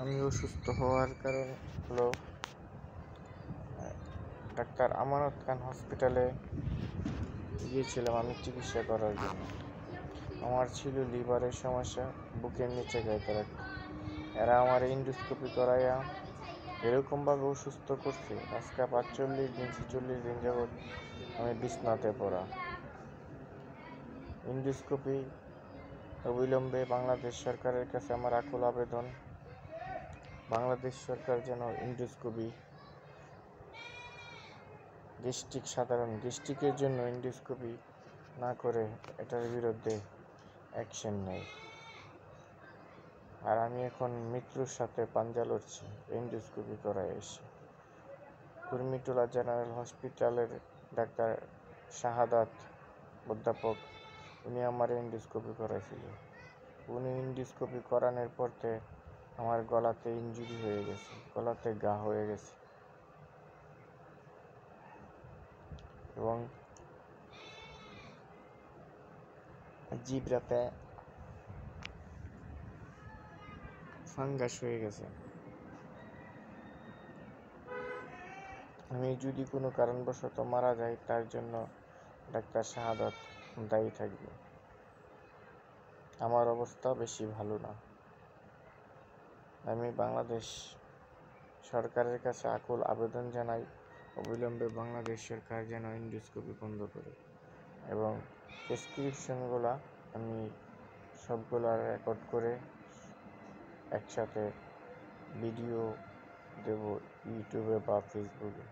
আমি অসুস্থ হওয়ার কারণ হলো ডাক্তার আমানত খান হসপিটালে গিয়েছিলাম আমি চিকিৎসা করার জন্য। আমার ছিল লিভারের সমস্যা, বুকের নিচে গাইতে রাখত। এরা আমার এন্ডোস্কোপি করাইয়া এরকমভাবে অসুস্থ করছে, আজকে 45-46 দিন যাবৎ আমি বিছনাতে পড়া। এন্ডোস্কোপি অবিলম্বে বাংলাদেশ সরকারের কাছে আমার আকুল আবেদন, বাংলাদেশ সরকার যেন এন্ডোস্কোপি সাধারণ গ্যাস্ট্রিকের জন্য এন্ডোস্কোপি না করে এটার বিরুদ্ধে অ্যাকশন নেয়। আর আমি এখন মৃত্যুর সাথে পাঞ্জা লড়ছি এন্ডোস্কোপি করায় এসে। কুর্মিটোলা জেনারেল হসপিটালের ডাক্তার শাহাদাত অধ্যাপক, উনি আমার এন্ডোস্কোপি করাইছিল। উনি এন্ডোস্কোপি করানোর পরতে আমার গলাতে ইনজুরি হয়ে গেছে, গলাতে ঘা হয়ে গেছে এবং জিব্রাতে ফাঙ্গাস হয়ে গেছে। আমি যদি কোনো কারণবশত মারা যাই, তার জন্য ডাক্তার শাহাদাত দায়ী থাকবে। আমার অবস্থা বেশি ভালো না। আমি বাংলাদেশ সরকারের কাছে আকুল আবেদন জানাই, অবিলম্বে বাংলাদেশ সরকার যেন এন্ডোস্কোপি বন্ধ করে এবং প্রেসক্রিপশনগুলো আমি সবগুলো রেকর্ড করে একসাথে ভিডিও দেব ইউটিউবে বা ফেসবুকে।